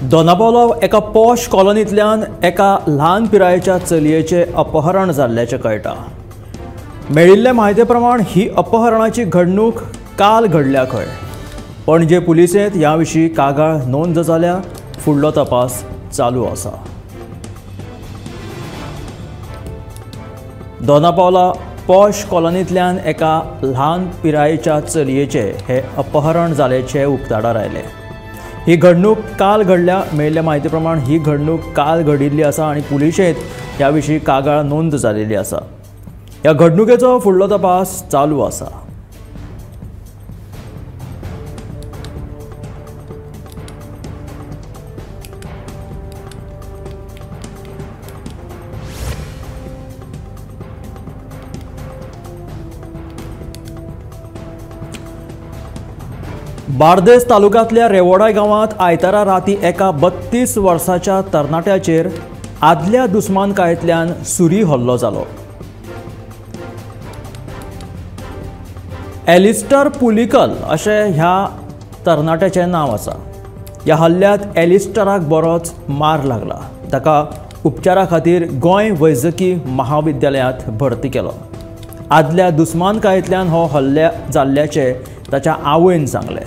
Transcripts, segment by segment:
दोनापावला एका पॉश कॉलनींतल्यान एका ल्हान पिरायेच्या चलयेचे अपहरण जाल्ल्याचें कळटा। मेळिल्ले म्हायती प्रमाण ही अपहरणाची घडणूक काल घडल्या खंय। पणजे पुलिसेंत ह्या विशीं कागाळ नोंद जाल्या, फुडलो तपास चालू आसा। दोनापावला पॉश कॉलनींतल्यान एका ल्हान पिरायेच्या चलयेचे हे अपहरण जाल्ल्याचे उक्ताडार आयले। ही घडणूक काल घडल्या। मेळिल्ल्या म्हायती प्रमाण ही घडणूक काल घडिल्ली आसा आनी पुलिशेंत ह्या विशीं कागाळ नोंद जाल्ली आसा। ह्या घडणुकेचो फुडलो तपास चालू आसा। बार्देस तालुक्यांतल्या रेवोडाय गांवांत आयतारा राती एका 32 वर्साच्या तरणाट्याचेर आदल्या दुस्मानकायेंतल्यान सुरी हल्लो जालो। एलिस्टर पुलिकल अशें ह्या तरणाट्याचें नांव आसा। ह्या हल्ल्यांत एलिस्टराक बरोच मार लागला। ताका उपचारा खातीर गोंय वैजकी महाविद्यालयांत भरती केलो। आदल्या दुस्मानकायेंतल्यान हो हल्लो जाल्ल्याचें ताच्या आवयन सांगलें।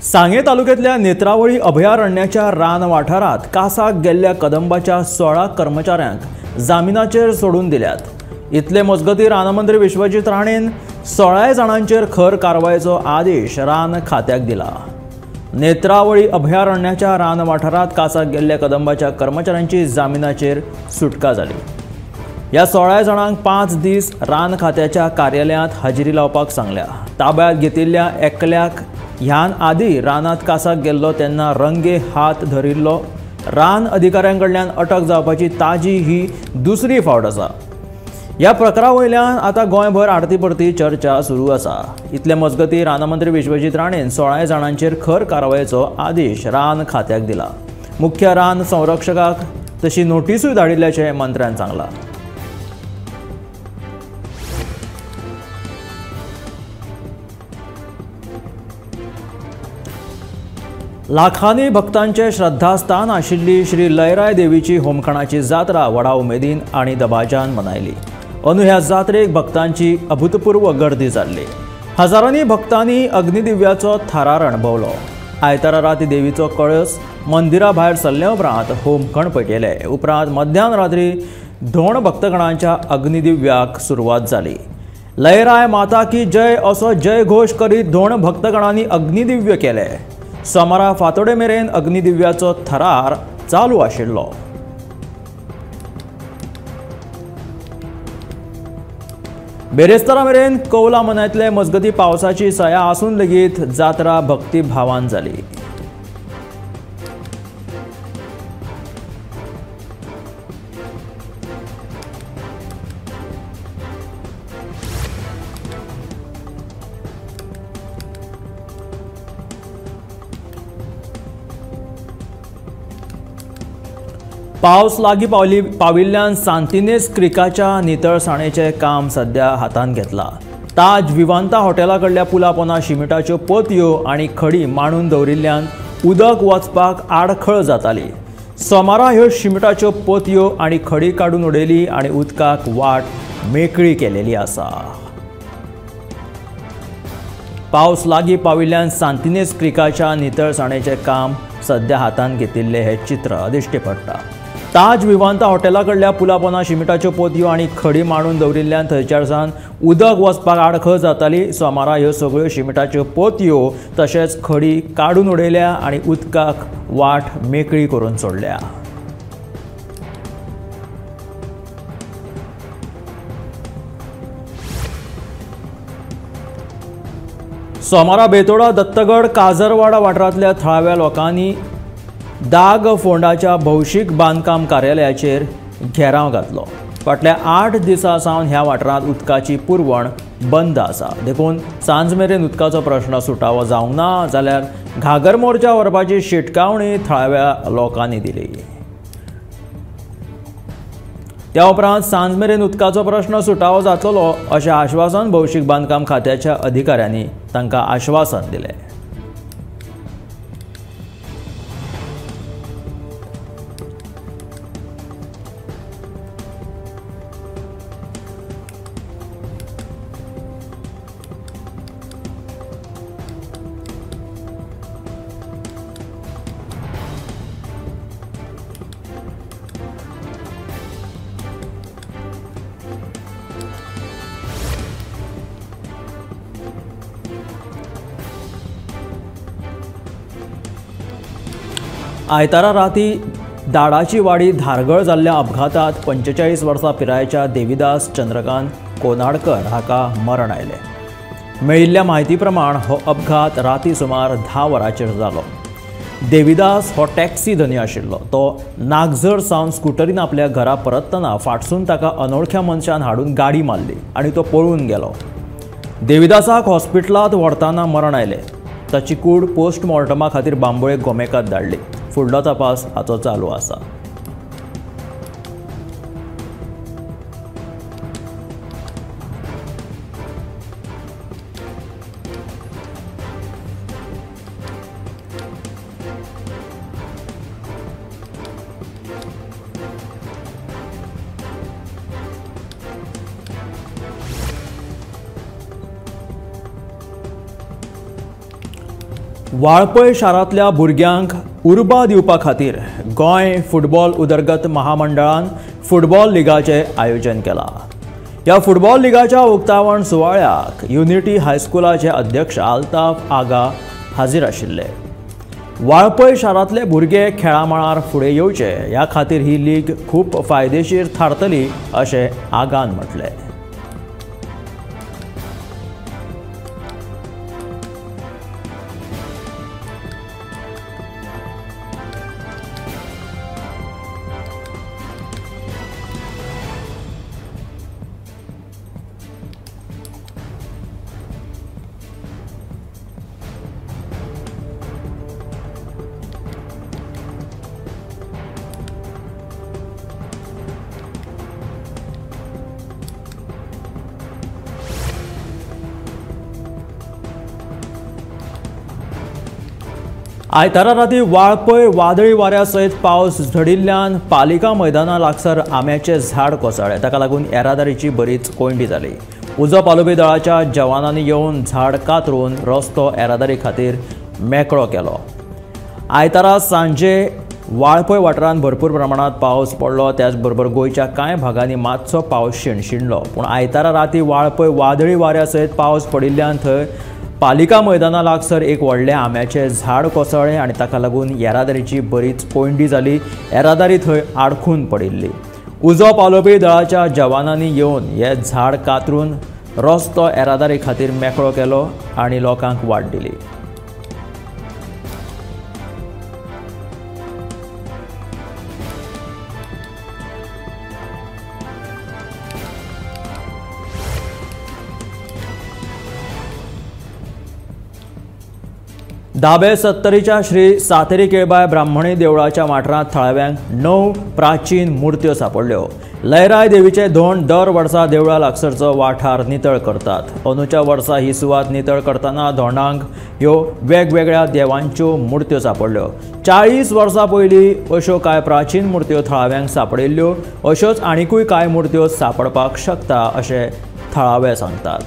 सांगे तालुक्यांतल्या नेत्रावळी अभयारण्याच्या रान वाठारांत कासाक गेल्ल्या कदंबाच्या 16 कर्मचाऱ्यांक जामिनाचेर सोडून दिल्यात। इतले मजगतीं रानमंत्री विश्वजीत राणेन 16 जाणांचेर खर कारवायेचो आदेश रान खात्याक दिला। नेत्रावळी अभयारण्याच्या रान वाठारांत कासाक गेल्ल्या कदंबाच्या कर्मचाऱ्यांची जामिनाचेर सुटका जाली। ह्या 16 जाणांक 5 दीस रान खात्याच्या कार्यालयांत हाजिरी लावपाक सांगल्या। ताब्यात घेतिल्ल्या एकल्याक ह्यान आदी रानात कासाक गेल्लो तेन्ना रंगे हात धरिल्लो। रान अधिकाऱ्यांकडल्यान अटक जावपाची ताजी ही दुसरी फावट आसा। ह्या प्रकारा वयल्यान आतां गोंयभर आडती परती चर्चा सुरू आसा। इतले मजगतीं रानमंत्री विश्वजीत राणेन 16 जाणांचेर खर कारवायेचो आदेश रान खात्याक दिला। मुख्य रान संरक्षकाक तशी नोटीसूय धाडिल्ल्याचें मंत्र्यान सांगलां। लाखांनी भक्तांचे श्रद्धास्थान आशिल्ली श्री लयराय देवीची होमखणाची जात्रा व्हडा उमेदीन आनी दबाज्यान मनयली। अंदू ह्या जात्रेक भक्तांची अभूतपूर्व गर्दी जाल्ली। हजारांनी भक्तांनी अग्निदिव्याचो थारार अणभवलो। आयतारा राती देवीचो कळस मंदिरा भायर सरले उपरांत होमखण पेटयले। उपरांत मध्यान रात्री धोण भक्तगणांच्या अग्निदिव्याक सुरवात जाली। लयराय माता की जय असो जय घोष करीत धोण भक्तगणांनी अग्निदिव्य केले। सोमारा फातोडे मेरेन अग्निदिव्याचो थरार चालू आशिल्लो। बेरेस्तारा मेरेन कौला मनायतले मजगती पावसाची सया आसून लेगीत जात्रा भक्तिभावान जाली। पावस लागीं पाविल्ल्यान सांतिनेज क्रिकाच्या नितळसाणेचें काम सध्या हातांत घेतलां। ताज विवांता हॉटेला कडल्या पुला पोंदा शिमिटाच्यो पोतयो आनी खडी मांडून दवरिल्ल्यान उदक वचपाक आडखळ जाताली। सोमारा ह्यो शिमिटाच्यो पोतयो आनी खडी काडून उडयली आनी उदकाक वाट मेकळी केलेली आसा। पावस लागीं पाविल्ल्यान सांतिनेज क्रिकाच्या नितळसाणेचें काम सध्या हातांत घेतिल्लें हें चित्र दिश्टी पडटा। ताज विवांता हॉटेला कडल्या पुला पोंदा शिमिटाच्यो पोतयो आनी खडी मांडून दवरिल्ल्यान थंयच्यान उदक वचपाक आडखळ जाताली। सोमारा ह्यो सगळ्यो शिमिटाच्यो पोतयो तशेंच खडी काडून उडयल्या आनी उदकाक वाट मेकळी करून सोडल्या। सोमारा बेतोडा दत्तगड काजरवाडा वाठारांतल्या थळाव्या लोकांनी दाग फोंडाच्या भौशीक बांदकाम कार्यालयाचेर घेराव घातलो. फाटल्या 8 दिसां सावन ह्या वाठारांत उदकाची पुरवण बंद आसा. देखून सांज मेरेन उदकाचो प्रश्न सुटावो जावंक ना जाल्यार घागर मोर्चा व्हरपाची शिटकावणी थळाव्या लोकांनी दिली. त्या उपरांत सांज मेरेन उदकाचो प्रश्न सुटावो जातलो अशें आश्वासन भौशीक बांदकाम खात्याच्या अधिकाऱ्यांनी तांकां आश्वासन दिलें. आयतारा राती दाडाची वाडी धारगळ जाल्ल्या अपघातांत 45 वर्सां पिरायेच्या देविदास चंद्रकांत कोनाडकर हाका मरण आयलें. मेळिल्ल्या म्हायती प्रमाण हो अपघात राती सुमार 10 वरांचेर जालो. देविदास हो टॅक्सी धनी आशिल्लो. तो नागझर सावन स्कुटरीन आपल्या घरा परतना फाटसून ताका अनवळख्या मनशान हाडून गाडी मारली आनी तो पळून गेलो. देविदासाक हॉस्पिटलांत व्हरतना मरण आयलें. ताची कूड पोस्टमॉर्टमा खातीर बांबोळे गोमेकांत धाडली. फुडलो तपास हाचो चालू आसा. वाळपय शारांतल्या भुरग्यांक उर्बा दिवपा खातीर गोंय फुटबॉल उदरगत महामंडळान फुटबॉल लिगाचें आयोजन केलां. ह्या फुटबॉल लिगाच्या उक्तावण सुवाळ्याक युनिटी हायस्कुलाचे अध्यक्ष आल्ताफ आगा हाजीर आशिल्ले. वाळपय शारांतले भुरगे खेळा मळार फुडें येवचे ह्या खातीर ही लीग खूब फायदेशीर थारतली अशें आगान म्हटलें. आयतारा राती वाळपय वादळी वाऱ्या सयत पावस झडिल्ल्यान पालिका मैदाना लागसार आंब्याचें झाड कोसळ्ळें. ताका लागून येरादारीची बरीच कोंडी जाली. उजो पालोबी दळाच्या जवानांनी येवन झाड कातरून रस्तो येरादारी खातीर मेकळो केलो. आयतारा सांजे वाळपय वाठारांत भरपूर प्रमाणात पावस पडलो. त्याच बरोबर गोंयच्या कांय भागांनी मातसो पावस शिणशिणलो. पूण आयतारा राती वाळपय वादळी वाऱ्या सयत पावस पडिल्ल्यान थंय पालिका मैदाना लागसार एक व्हडलें आंब्याचें झाड कोसळ्ळें आनी ताका लागून येरादारीची बरीच कोंडी जाली. येरादारी थंय आडखून पडिल्ली. उजो पालोवपी दळाच्या जवानांनी येवन हें झाड कातरून रस्तो येरादारी खातीर मेकळो केलो आनी लोकांक वाट दिली. धाबे सत्तरीच्या श्री सातेरी केळबाय ब्राह्मणी देवळाच्या वाठारांत थळाव्यांक 9 प्राचीन मुर्त्यो सांपडल्यो. लयराय देवीचे धोंड दर वर्सा देवळा लागसरचो वाठार नितळ करतात. अंदूच्या वर्सा ही सुवात नितळ करतना धोंडांक ह्यो वेगवेगळ्या देवांच्यो मुर्त्यो सांपडल्यो. 40 वर्सां पयलीं अश्यो कांय प्राचीन मुर्त्यो थळाव्यांक सांपडिल्ल्यो. अश्योच आनीकूय कांय मुर्त्यो सांपडपाक शकता अशें थळावे सांगतात.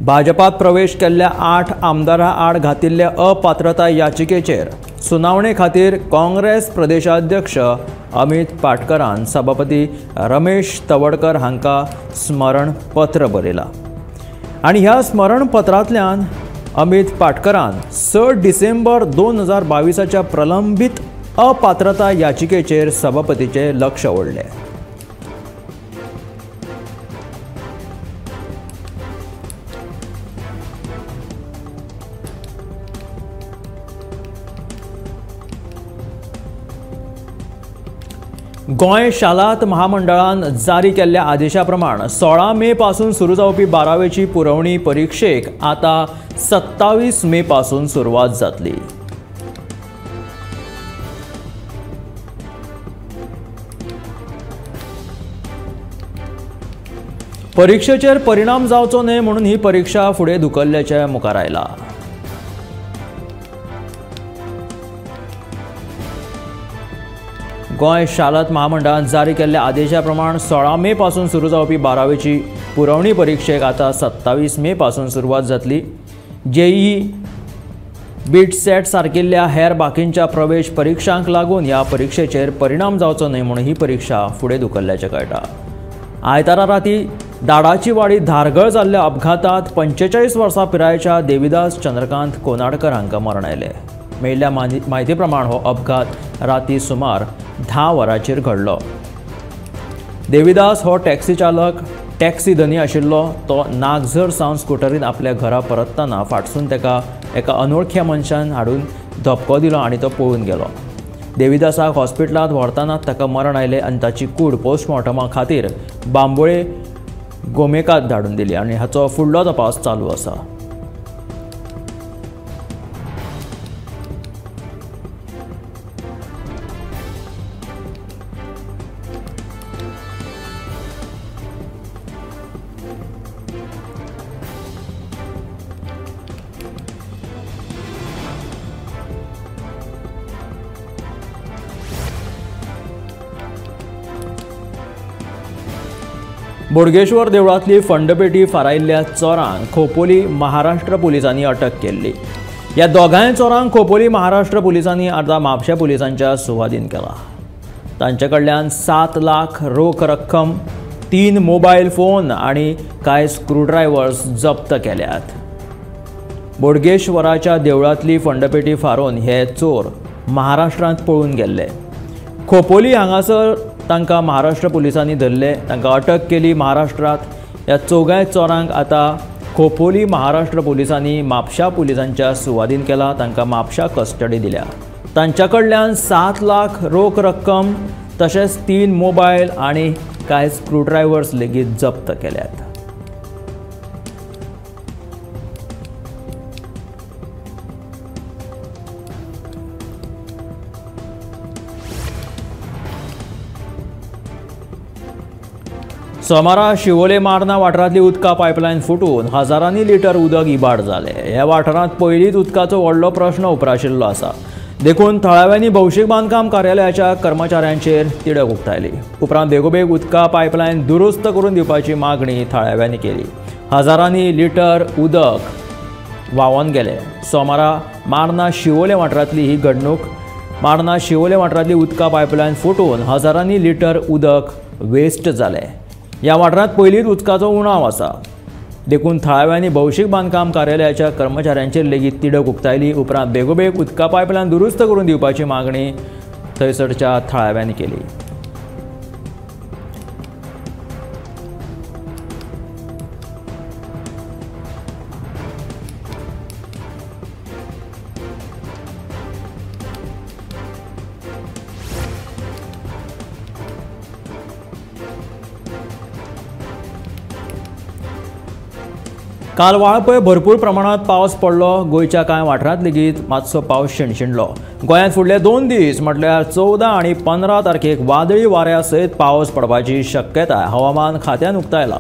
भाजपात प्रवेश केल्ल्या 8 आमदारां आड घातिल्ल्या अपात्रता याचिकेचेर सुनावणे खातीर काँग्रेस प्रदेशाध्यक्ष अमित पाटकरान सभापती रमेश तवडकर हांकां स्मरणपत्र बरयलां आनी ह्या स्मरणपत्रांतल्यान अमित पाटकरान 6 डिसेंबर 2022च्या प्रलंबीत अपात्रता याचिकेचेर सभापतीचे लक्ष ओडले। गोंय शालात महामंडळान जारी केल्ल्या आदेशा प्रमाण 16 मे पासून सुरू जावपी 12वेची पुरवणी परीक्षेक आता 27 मे पासून सुरवात जातली। परीक्षेचेर परिणाम जावचो न्हय म्हणून ही परीक्षा फुडें धुकल्ल्याचे मुखार आयला। गोंय शालात महामंडळान जारी केल्ल्या आदेशा प्रमाण 16 मे पासून सुरू जावपी 12वेची पुरवणी परीक्षेक आता 27 मे पासून सुरवात जातली। जेईई, बीट सेट सारकिल्ल्या हेर बाकींच्या प्रवेश परीक्षांक लागून ह्या परीक्षेचेर परिणाम जावचो न्हय म्हणून ही परीक्षा फुडें धुकल्ल्याचें कळटा। आयतारा राती दाडाची वाडी धारगळ जाल्ल्या अपघातांत 45 वर्सां पिरायेच्या देविदास चंद्रकांत कोनाडकर हांकां मरण आयलें। मेळिल्ल्या म्हायती प्रमाण हो अपघात राती सुमार 10 वरांचेर घडलो। देविदास हो टॅक्सी चालक, टॅक्सी धनी आशिल्लो। तो नागझर सावन स्कूटरीन आपल्या घरा परततना फाटसून ताका एका अनवळख्या मनशान हाडून धपको दिलो आनी तो पळून गेलो। देविदासाक हॉस्पिटलांत व्हरतानाच ताका मरण आयलें आनी ताची कूड पोस्टमॉर्टमा खातीर बांबोळे गोमेकांत धाडून दिली आनी हाचो फुडलो तपास चालू आसा। बोडगेश्वर देवळांतली फंडपेटी फारायिल्ल्या चोरांक खोपोली महाराष्ट्र पुलिसांनी अटक केल्ली। ह्या दोगांय चोरांक खोपोली महाराष्ट्र पुलिसांनी आतां म्हापशा पुलिसांच्या सुवाधीन केला। तांचे कडल्यान 7 लाख रोख रक्कम, 3 मोबायल फोन आनी कांय स्क्रूड्रायव्हर्स जप्त केल्यात। बोडगेश्वराच्या देवळांतली फंडपेटी फारोवन हे चोर महाराष्ट्रांत पळून गेल्ले। खोपोली हांगासर तांकां महाराष्ट्र पुलिसांनी धरले, तांकां अटक केली महाराष्ट्रात। ह्या चौगांय चोरांक आतां खोपोली महाराष्ट्र पुलिसांनी म्हापशा पुलिसांच्या सुवाधीन केला, तांकां म्हापशा कस्टडी दिल्या। तांच्या कडल्यान 7 लाख रोख रक्कम तशेंच 3 मोबायल आनी कांय स्क्रूड्रायव्हर्स लेगीत जप्त केल्यात। सोमारा शिवोले मार्ना वाठारांतली उदका पायपलायन फुटून हजारांनी लिटर उदक इबाड जालें। ह्या वाठारांत पयलींच उदकाचो व्हडलो प्रश्न उप्राशिल्लो आसा। देखून थळाव्यांनी भौशीक बांदकाम कार्यालयाच्या कर्मचाऱ्यांचेर तिडक उक्तायली। उपरांत बेगोबेग उदका पायपलायन दुरुस्त करून दिवपाची मागणी थळाव्यांनी केली। हजारांनी लिटर उदक व्हांवून गेलें। सोमारा मार्ना शिवोले वाठारांतली ही घडणूक। मार्ना शिवोले वाठारांतली उदका पायपलायन फुटून हजारांनी लिटर उदक वेस्ट जालें। ह्या वाठारांत पयलींच उदकाचो उणाव आसा। देखून थळाव्यांनी भौशीक बांदकाम कार्यालयाच्या कर्मचाऱ्यांचेर लेगीत तिडक उक्तायली। उपरांत बेगोबेग उदका पायपलायन दुरुस्त करून दिवपाची मागणी थंयसरच्या थळाव्यांनी केली। काल वाळपय भरपूर प्रमाणात पावस पडलो। गोंयच्या कांय वाठारांत लेगीत मातसो पावस शिणशिणलो। गोंयांत फुडले 2 दीस म्हटल्यार 14 आनी 15 तारखेक वादळी वाऱ्या सयत पावस पडपाची शक्यताय हवामान खात्यान उक्तायला।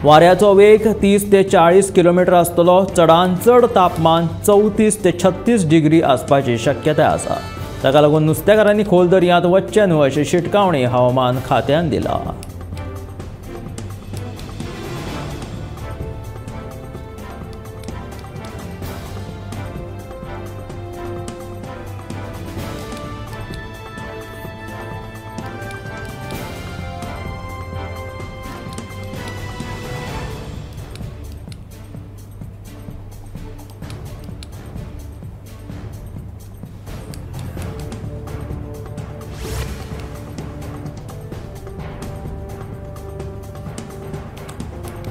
वाऱ्याचो वेग 30 ते 40 किलोमीटर आसतलो। चडांत चड तापमान 34 ते 36 डिग्री आसपाची शक्यताय आसा। ताका लागून नुस्तेकारांनी खोल दर्यांत वच्चे न्हय अशी शिटकावणी हवामान खात्यान दिला।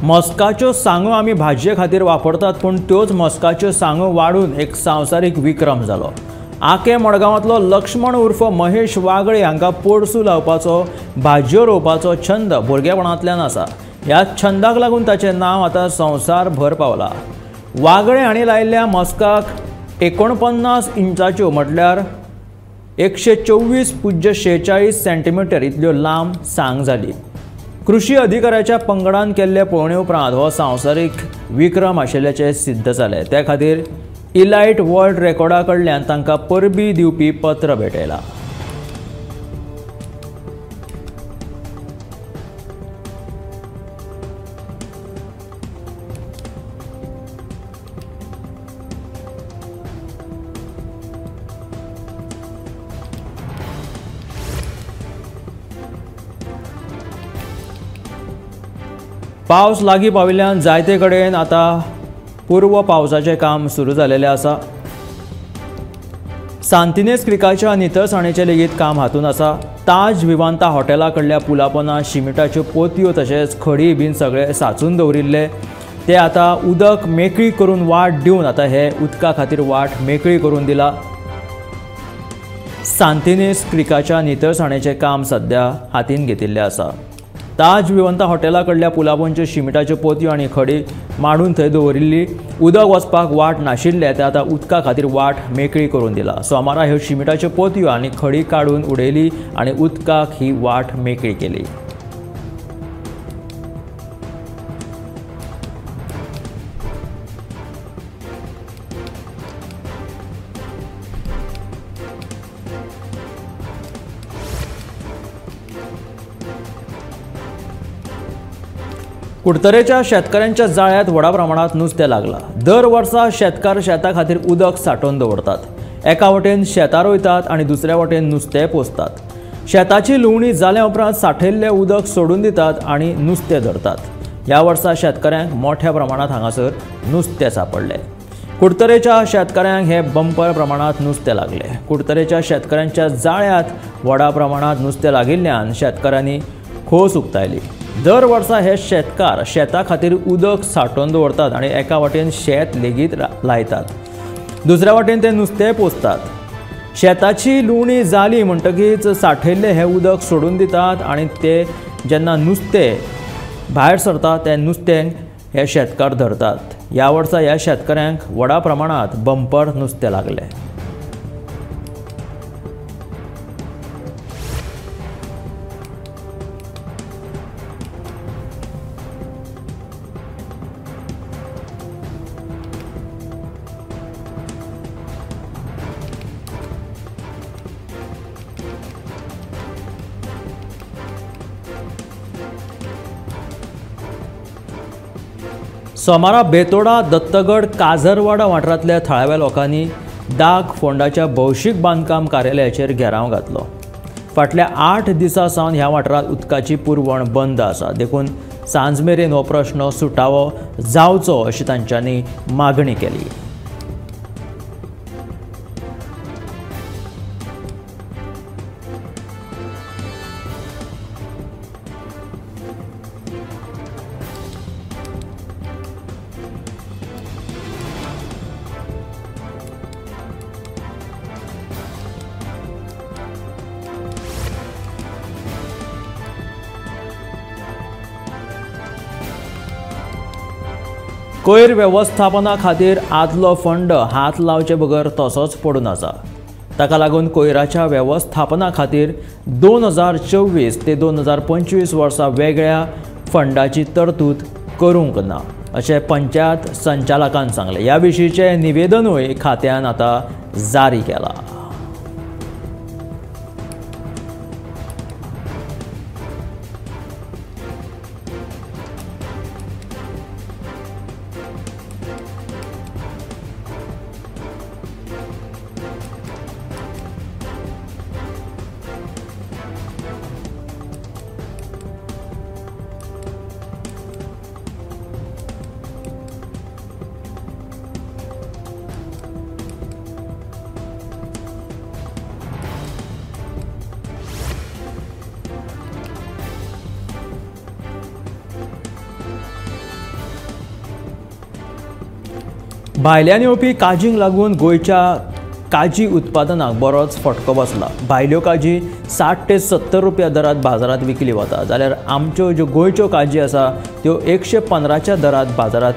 मस्काच्यो सांगो आमी भाजये खातीर वापरतात, पूण त्योच मस्काच्यो सांगो वाडून एक सांवसारीक विक्रम जालो. आके मडगांवांतलो लक्ष्मण उर्फ महेश वागळे हांकां पोरसूं लावपाचो, भाजयो रोवपाचो छंद भुरगेपणांतल्यान आसा. ह्या छंदाक लागून ताचें नांव आतां संवसारभर पावलां. वागळे हांणी लायिल्ल्या मस्काक 49 इंचाच्यो म्हटल्यार 124.46 सेंटीमीटर इतल्यो लांब सांग जाली. कृषी अधिकाऱ्याच्या पंगडान केल्ले पळोवणे उपरांत हो संवसारीक विक्रम आशिल्ल्याचें सिद्ध जालें. त्या खातीर इलायट वर्ल्ड रेकॉर्डा कडल्यान तांकां परबी दिवपी पत्र भेटयलां. पावस लागीं पाविल्ल्यान जायते कडेन आतां पूर्व पावसाचें काम सुरू जालेलें आसा. सांतिनेज क्रिकाच्या नितळसाणीचें लेगीत काम हातूंत आसा. ताज विमानता हॉटेला कडल्या पुला पोंदा शिमिटाच्यो पोतयो तशेंच खडी बीन सगळे सांचून दवरिल्ले. ते आतां उदक मेकळी करून वाट दिवन आतां हे उदका खातीर वाट मेकळी करून दिला. सांतिनेज क्रिकाच्या नितळसाणीचें काम सध्या हातीन घेतिल्लें आसा. ताज विमानता हॉटेला कडल्या पुलापोंच्यो शिमिटाच्यो पोतयो आनी खडी मांडून थंय दवरिल्ली. उदक वचपाक वाट नाशिल्ले ते आतां उदका खातीर वाट मेकळी करून दिला. सोमारा ह्यो शिमिटाच्यो पोतयो आनी खडी काडून उडयली आनी उदकाक ही वाट मेकळी केली. कुडतरेच्या शेतकऱ्यांच्या जाळ्यात व्हडा प्रमाणात नुस्तें लागलां. दर वर्सा शेतकार शेता खातीर उदक सांठोवन दवरतात. एका वटेन शेतां रोयतात आनी दुसऱ्या वटेन नुस्तें पोसतात. शेताची लुवणी जाल्या उपरांत सांठयल्लें उदक सोडून दितात आनी नुस्तें धरतात. ह्या वर्सा शेतकऱ्यांक मोठ्या प्रमाणात हांगासर नुस्तें सांपडलें. कुडतरेच्या शेतकऱ्यांक हे बंपर प्रमाणात नुस्तें लागलें. कुडतरेच्या शेतकऱ्यांच्या जाळ्यात व्हडा प्रमाणात नुस्तें लागिल्ल्यान शेतकऱ्यांनी खोस उक्तायली. दर वर्सा हे शेतकार शेता खातीर उदक सांठोवन दवरतात आनी एका वटेन शेत लेगीत लायतात, दुसऱ्या वटेन ते नुस्तें पोसतात. शेताची लुवणी जाली म्हणटकीच सांठयल्लें हें उदक सोडून दितात आनी ते जेन्ना नुस्तें भायर सरता तें नुस्तें हे शेतकार धरतात. ह्या वर्सा ह्या शेतकऱ्यांक व्हडा प्रमाणात बंपर नुस्तें लागलें. सोमारा बेतोडा, दत्तगड, काझरवाडा वाठारांतल्या थळाव्या लोकांनी डाक फोंडाच्या भौशीक बांदकाम कार्यालयाचेर घेराव घातलो. फाटल्या 8 दिसां सावन ह्या वाठारांत उदकाची पुरवण बंद आसा. देखून सांज मेरेन हो प्रश्न सुटावो जावचो अशी तांच्यांनी मागणी केली. कोयर वेवस्थापना खातीर आदलो फंड हात लावचे बगर तसोच पडून आसा. ताका लागून कोयराच्या वेवस्थापना खातीर 2024 ते 2025 वर्सा वेगळ्या फंडाची तरतूद करूंक ना अशें पंचायत संचालकान सांगलें. ह्या विशींचें निवेदनूय खात्यान आतां जारी केलां. भायल्यान येवपी काजींक लागून गोंयच्या काजी उत्पादनाक बरोच फटको बसला। भायल्यो काजी 60 ते 70 रुपया दरात बाजारात विकली वता, जाल्यार आमच्यो ज्यो गोंयच्यो काजी आसा त्यो 115च्या दरात बाजारात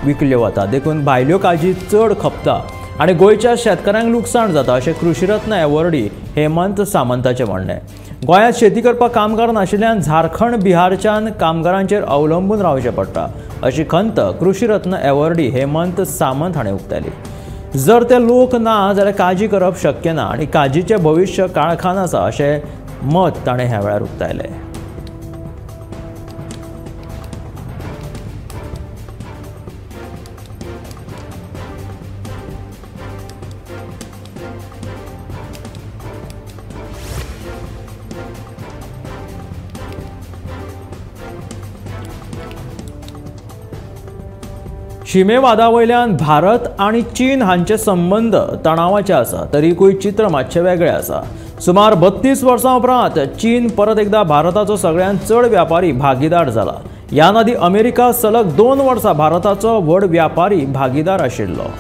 विकल्यो वता। देखून भायल्यो काजी चड खपता आनी गोंयच्या शेतकऱ्यांक लुकसाण जाता अशें कृषीरत्न एवॉर्डी हेमंत सामंताचें म्हणणें। गोंयांत शेती करपाक कामगार नाशिल्ल्यान झारखंड बिहारच्यान कामगारांचेर अवलंबून रावचें पडटा अशी खंत कृषीरत्न एवॉर्डी हेमंत सामंत हाणें उक्तायली। जर ते लोक ना जाल्यार काजी करप शक्य ना आनी काजीचें भविश्य काळखान आसा अशें मत ताणें ह्या वेळार उक्तायलें। शिमेवादावयल्यान भारत आनी चीन हांचे संबंद तणावाचे आसा, तरीकूय चित्र मातशें वेगळें आसा। सुमार 32 वर्सां उपरांत चीन परत एकदा भारताचो सगळ्यांत चड व्यापारी भागीदार जाला। ह्या आदी अमेरिका सलग 2 वर्सां भारताचो व्हड व्यापारी भागीदार आशिल्लो।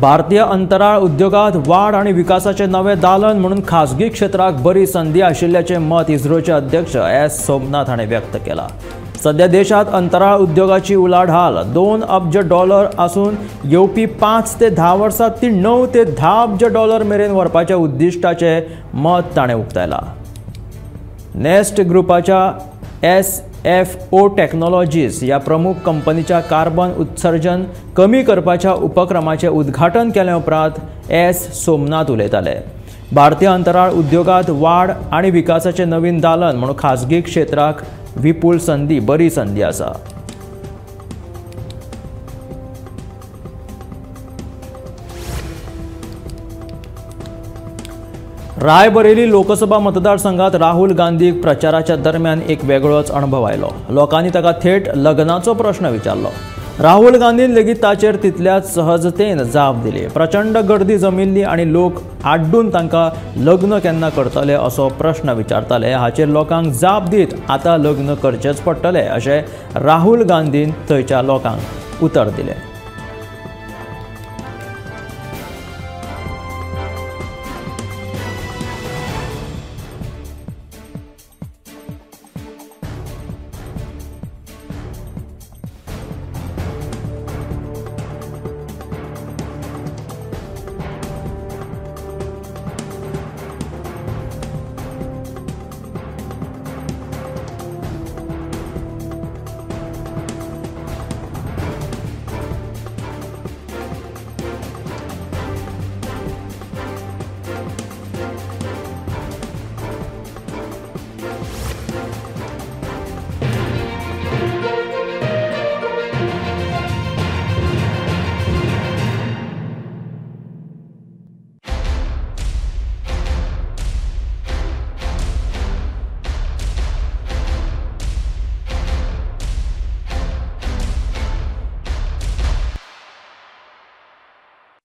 भारतीय अंतराळ उद्योगात वाढ आणि विकासाचे नवे दालन म्हणून खासगी क्षेत्राक बरी संधी आशिल्ल्याचे मत इस्रोचे अध्यक्ष एस सोमनाथ हाणें व्यक्त केला। सध्या देशात अंतराळ उद्योगाची उलाढाल $2 अब्ज आसून येवपी 5 ते 10 वर्सांत ती $9 ते 10 अब्ज मेरेन व्हरपाच्या उद्दिष्टाचे मत ताणें उक्तायला। नेस्ट ग्रुपाच्या SFO टेक्नॉलॉजीज या प्रमुख कंपनीच्या कार्बन उत्सर्जन कमी करपाच्या उपक्रमाचे उद्घाटन केले उपरांत एस सोमनाथ उलयताले। भारतीय अंतराळ उद्योगात वाढ आणि विकासाचे नवीन दालन म्हणून खासगी क्षेत्राक विपुल संधी बरी संधी आसा। रायबरेली लोकसभा मतदारसंघात राहुल गांधीक प्रचाराच्या दरम्यान एक वेगळोच अणभव आयलो। लोकांनी ताका थेट लग्नाचो प्रश्न विचारलो। राहुल गांधीन लेगीत ताचेर तितल्याच सहजतेन जाप दिली। प्रचंड गर्दी जमिल्ली आणि लोक आड्डून तांकां लग्न केन्ना करतले असो प्रश्न विचारताले। हाचेर लोकांक जाप दीत आतां लग्न करचेच पडटले अशें राहुल गांधीन थंयच्या लोकांक उतर दिलें।